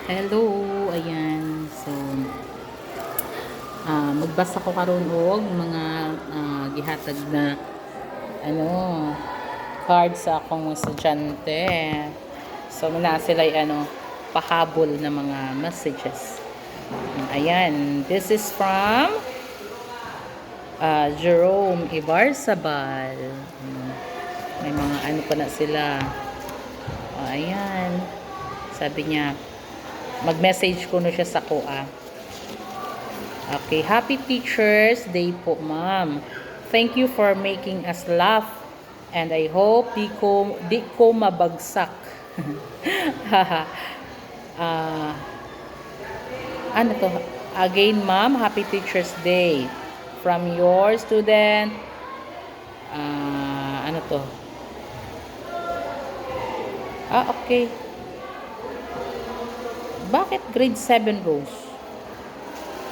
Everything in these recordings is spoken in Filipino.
Hello, ayan. So, magbasa ko karon og mga gihatag na ano, card sa akong estudyante. So, muna sila pahabol na mga messages. Ayan, this is from Jerome Ibarzabal. May mga pa na sila. Ayan. Sabi niya, mag-message ko na siya sa kuha. Okay, happy Teachers Day po, ma'am. Thank you for making us laugh and I hope di ko mabagsak. uh, ano to? Again, ma'am, happy Teachers Day from your student. Ano to? Okay. Bakit grade 7 Rose?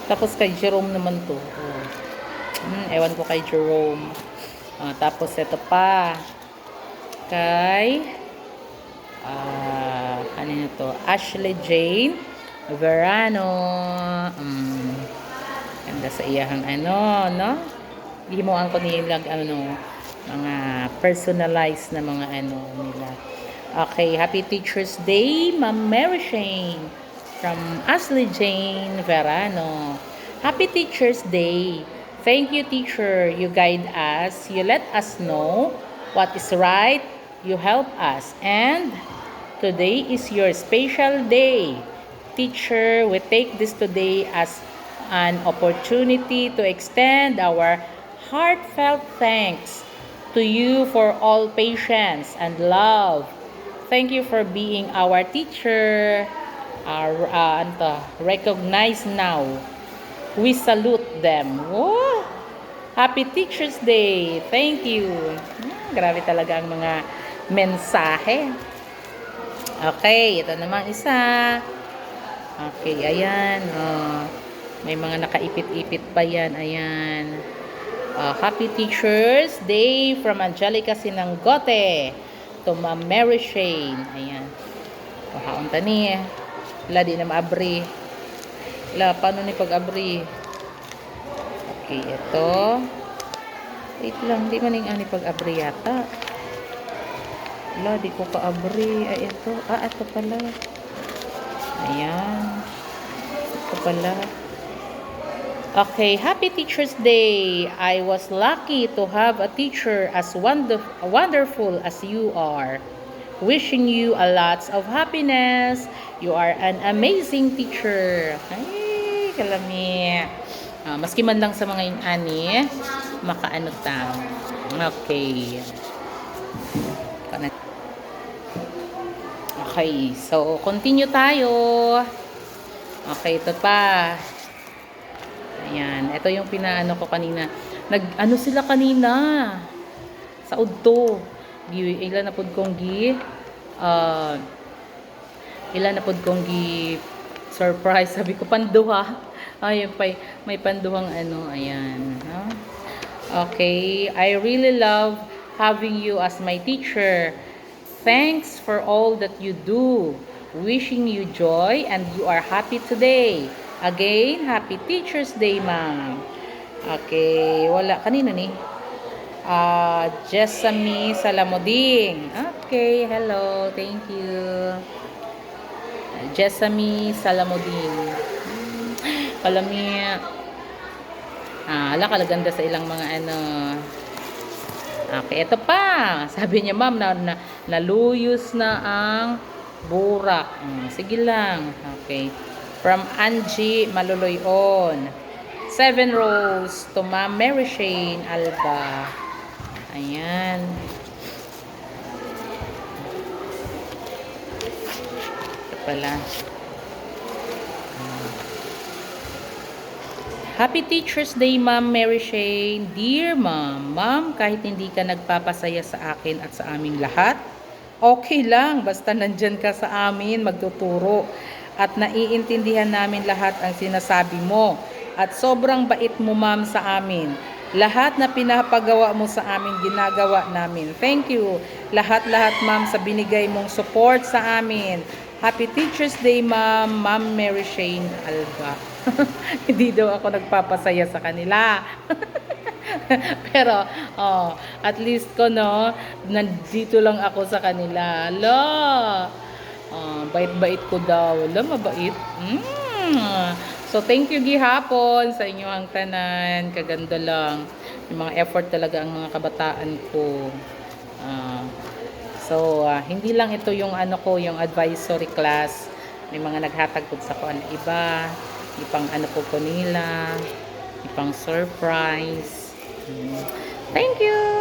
Tapos kay Jerome naman to. Ewan ko kay Jerome. Tapos ito pa. Kay ano to? Ashley Jane Verano. Ganda sa iyahang no? Himuan ko nilang mga personalized na mga nila. Okay, happy Teachers Day, Ma'am Mary Shane. From Ashley Jane Verano. Happy Teachers Day. Thank you, teacher. You guide us. You let us know what is right. You help us. And today is your special day. Teacher, we take this today as an opportunity to extend our heartfelt thanks to you for all patience and love. Thank you for being our teacher. Recognized now. We salute them. Oh, happy Teachers Day. Thank you. Grabe talaga ang mga mensahe. Okay, ito naman isa. Okay, ayan. May mga nakaipit-ipit pa yan. Ayan. Happy Teachers Day from Angelica Sinanggote to Ma'am Mary Shane. Ayan. Pahaon tani. Wala di na maabri. Wala, paano ni pag-abri? Okay, ito. Wait lang, di man yung pag-abri yata. Wala, di ko ka-abri. Ay, ito. Ito pala. Ayan. Ito pala. Okay, happy Teachers Day. I was lucky to have a teacher as wonderful as you are. Wishing you a lots of happiness. You are an amazing teacher. Ay, kalami. Maski man lang sa mga ani, makaano ta. Okay. Okay, so continue tayo. Okay, ito pa. Ayan, ito yung pinaano ko kanina. Nag-ano sila kanina sa udto. Ilan na pod kong surprise. Sabi ko panduha. Ayun pa, may panduhang ayan. Okay, I really love having you as my teacher. Thanks for all that you do. Wishing you joy and you are happy today. Again, happy Teachers Day, ma'am. Okay, wala kanino ni? Jessamy Salamuding. Okay, hello. Thank you. Jessamy Salamuding. Kalami. Ala kalaganda sa ilang mga Okay, ito pa. Sabi niya, ma'am, naluyos na ang burak. Sige lang. Okay. From Angie Maluloyon. 7 Rose to Ma'am Mary Shane Alba. Ayan. Ito pala. Happy Teachers Day, Ma'am Mary Shane. Dear Ma'am, kahit hindi ka nagpapasaya sa akin at sa aming lahat, okay lang, basta nandyan ka sa amin, magtuturo. At naiintindihan namin lahat ang sinasabi mo. At sobrang bait mo, ma'am, sa amin. Lahat na pinapagawa mo sa amin, ginagawa namin. Thank you. Lahat-lahat, ma'am, sa binigay mong support sa amin. Happy Teacher's Day, Ma'am. Ma'am Mary Shane Alba. Hindi daw ako nagpapasaya sa kanila. Pero, at least ko, no, nandito lang ako sa kanila. Ala, bait-bait ko daw. Ala, mabait. So, thank you gihapon sa inyong tanan. Kaganda lang. Yung mga effort talaga ang mga kabataan ko. So, hindi lang ito yung ano ko, yung advisory class. May mga naghatag po sa kuan iba. Ipang ano po ko nila. Ipang surprise. Thank you!